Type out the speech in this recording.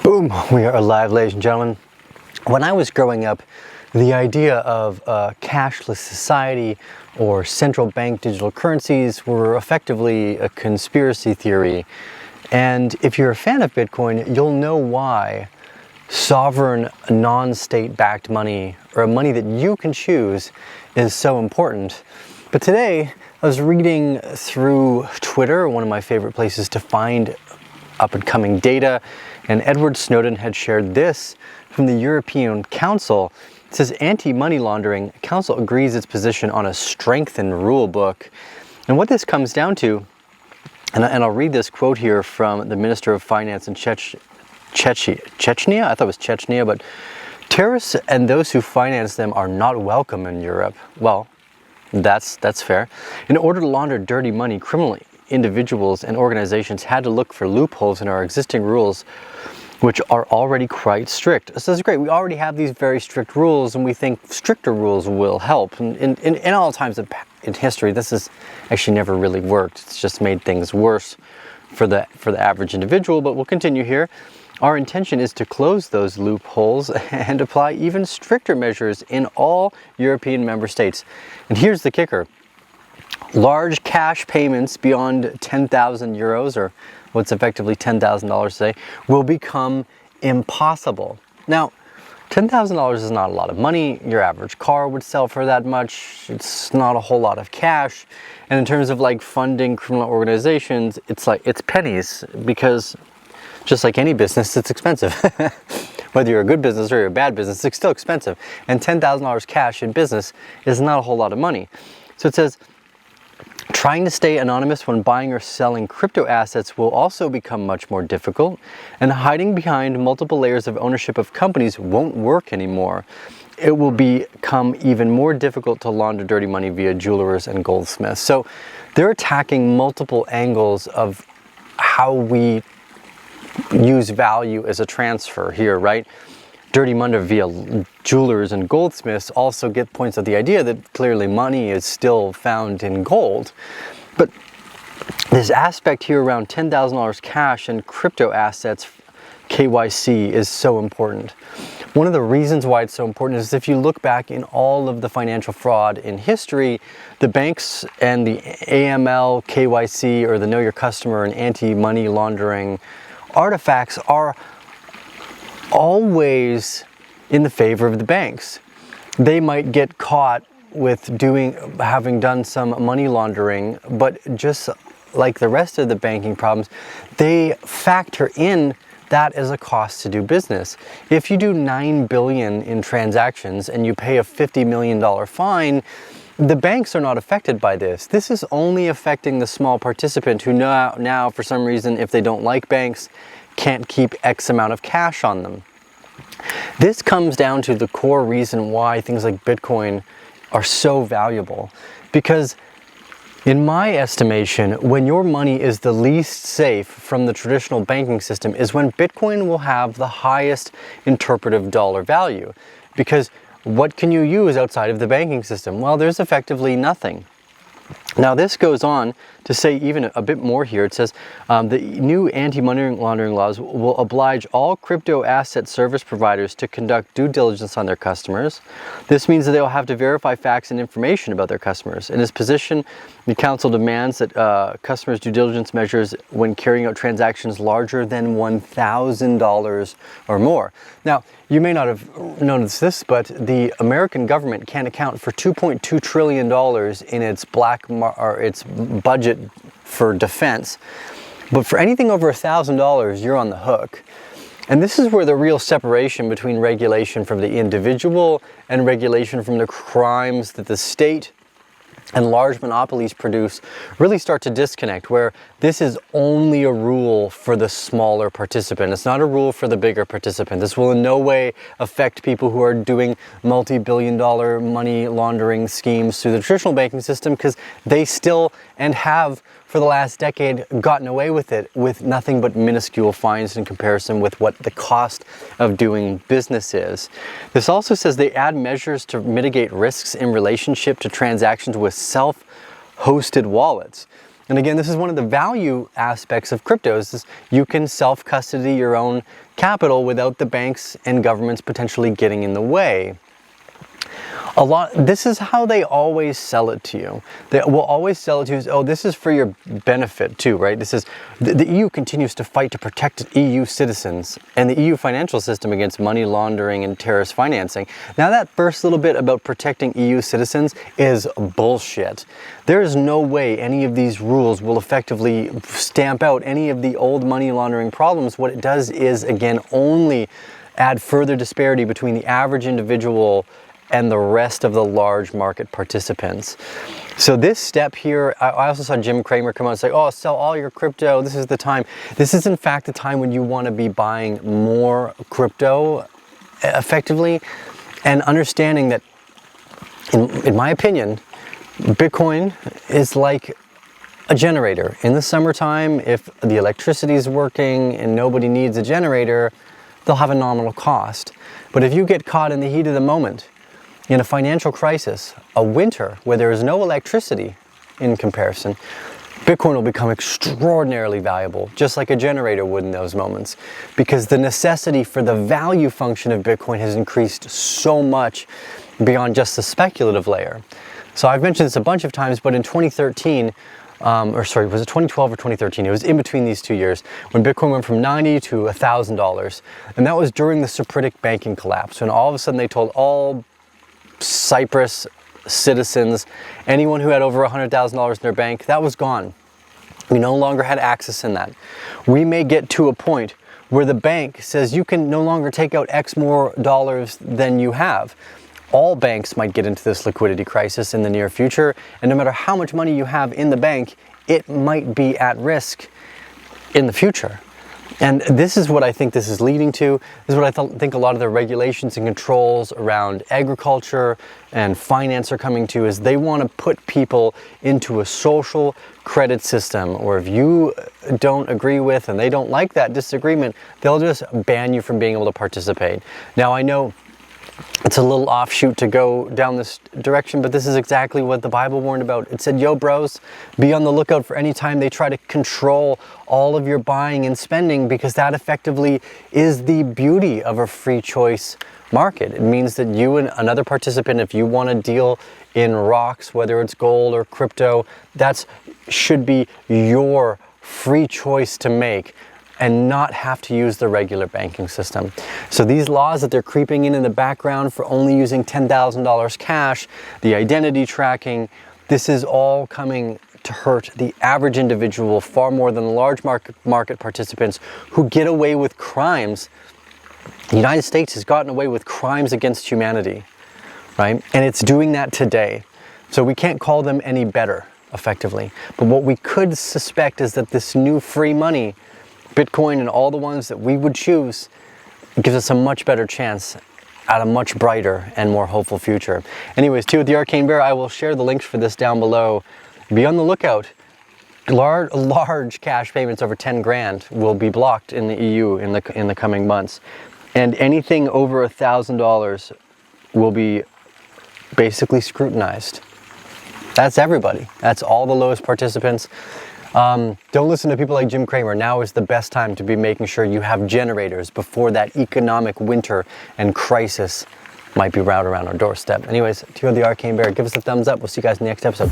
Boom, we are live, ladies and gentlemen. When I was growing up, the idea of a cashless society or central bank digital currencies were effectively a conspiracy theory. And if you're a fan of Bitcoin, you'll know why sovereign, non-state backed money, or money that you can choose, is so important. But today, I was reading through Twitter, one of my favorite places to find up-and-coming data, and Edward Snowden had shared this from the European Council. It says, anti-money laundering council agrees its position on a strengthened rule book. And what this comes down to, and I'll read this quote here from the Minister of Finance in Chechnya? I thought it was Chechnya, but terrorists and those who finance them are not welcome in Europe. Well, that's fair. In order to launder dirty money, criminally, individuals and organizations had to look for loopholes in our existing rules, which are already quite strict. So this is great. We already have these very strict rules, and we think stricter rules will help. And in all times in history, this has actually never really worked. It's just made things worse for the average individual. But we'll continue here. Our intention is to close those loopholes and apply even stricter measures in all European member states. And here's the kicker. Large cash payments beyond 10,000 euros, or what's effectively $10,000 today, will become impossible. Now, $10,000 is not a lot of money. Your average car would sell for that much. It's not a whole lot of cash. And in terms of like funding criminal organizations, it's pennies, because just like any business, it's expensive. Whether you're a good business or you're a bad business, it's still expensive. And $10,000 cash in business is not a whole lot of money. So it says, trying to stay anonymous when buying or selling crypto assets will also become much more difficult, and hiding behind multiple layers of ownership of companies won't work anymore. It will become even more difficult to launder dirty money via jewelers and goldsmiths. So they're attacking multiple angles of how we use value as a transfer here, right? Dirty money via jewelers and goldsmiths also get points of the idea that clearly money is still found in gold. But this aspect here around $10,000 cash and crypto assets, KYC, is so important. One of the reasons why it's so important is if you look back in all of the financial fraud in history, the banks and the AML, KYC, or the Know Your Customer and anti-money laundering artifacts are always in the favor of the banks. They might get caught with having done some money laundering, but just like the rest of the banking problems, they factor in that as a cost to do business. If you do 9 billion in transactions and you pay a $50 million fine, the banks are not affected by this. This is only affecting the small participant who now for some reason, if they don't like banks, can't keep X amount of cash on them. This comes down to the core reason why things like Bitcoin are so valuable. Because in my estimation, when your money is the least safe from the traditional banking system is when Bitcoin will have the highest interpretive dollar value. Because what can you use outside of the banking system? Well, there's effectively nothing. Now this goes on to say even a bit more here. It says the new anti-money laundering laws will oblige all crypto asset service providers to conduct due diligence on their customers. This means that they will have to verify facts and information about their customers. In this position, the council demands that customers' due diligence measures when carrying out transactions larger than $1,000 or more. Now, you may not have noticed this, but the American government can account for $2.2 trillion in its budget for defense. But for anything over $1,000, you're on the hook. And this is where the real separation between regulation from the individual and regulation from the crimes that the state and large monopolies produce really start to disconnect, where this is only a rule for the smaller participant. It's not a rule for the bigger participant. This will in no way affect people who are doing multi-billion-dollar money laundering schemes through the traditional banking system, because they still and have for the last decade gotten away with it with nothing but minuscule fines in comparison with what the cost of doing business is. This also says they add measures to mitigate risks in relationship to transactions with self-hosted wallets. And again, this is one of the value aspects of cryptos, is you can self-custody your own capital without the banks and governments potentially getting in the way. This is how they always sell it to you. They will always sell it to you as, oh, this is for your benefit too, right? This is, the EU continues to fight to protect EU citizens and the EU financial system against money laundering and terrorist financing. Now that first little bit about protecting EU citizens is bullshit. There is no way any of these rules will effectively stamp out any of the old money laundering problems. What it does is, again, only add further disparity between the average individual and the rest of the large market participants. So this step here, I also saw Jim Cramer come out and say, oh, sell all your crypto, this is the time. This is in fact the time when you want to be buying more crypto effectively, and understanding that, in my opinion, Bitcoin is like a generator. In the summertime, if the electricity is working and nobody needs a generator, they'll have a nominal cost. But if you get caught in the heat of the moment, in a financial crisis, a winter where there is no electricity in comparison, Bitcoin will become extraordinarily valuable, just like a generator would in those moments, because the necessity for the value function of Bitcoin has increased so much beyond just the speculative layer. So I've mentioned this a bunch of times, but in 2013, or sorry, was it 2012 or 2013? It was in between these 2 years when Bitcoin went from $90 to $1,000. And that was during the Cypriot banking collapse. And all of a sudden they told all Cyprus citizens, anyone who had over $100,000 in their bank, that was gone. We no longer had access in that. We may get to a point where the bank says you can no longer take out X more dollars than you have. All banks might get into this liquidity crisis in the near future, and no matter how much money you have in the bank, it might be at risk in the future. And this is what I think this is leading to. This is what I think a lot of the regulations and controls around agriculture and finance are coming to, is they want to put people into a social credit system, or if you don't agree with and they don't like that disagreement, they'll just ban you from being able to participate. Now I know it's a little offshoot to go down this direction, but this is exactly what the Bible warned about. It said, yo bros, be on the lookout for any time they try to control all of your buying and spending, because that effectively is the beauty of a free choice market. It means that you and another participant, if you want to deal in rocks, whether it's gold or crypto, that should be your free choice to make, and not have to use the regular banking system. So these laws that they're creeping in the background for only using $10,000 cash, the identity tracking, this is all coming to hurt the average individual far more than the large market participants who get away with crimes. The United States has gotten away with crimes against humanity, right? And it's doing that today. So we can't call them any better, effectively. But what we could suspect is that this new free money, Bitcoin and all the ones that we would choose, gives us a much better chance at a much brighter and more hopeful future. Anyways, with the Arcane Bear, I will share the links for this down below. Be on the lookout. Large cash payments over 10 grand will be blocked in the EU in the coming months. And anything over $1,000 will be basically scrutinized. That's everybody. That's all the lowest participants. Don't listen to people like Jim Cramer. Now is the best time to be making sure you have generators before that economic winter and crisis might be right around our doorstep. Anyways, to the Arcane Bear, give us a thumbs up. We'll see you guys in the next episode.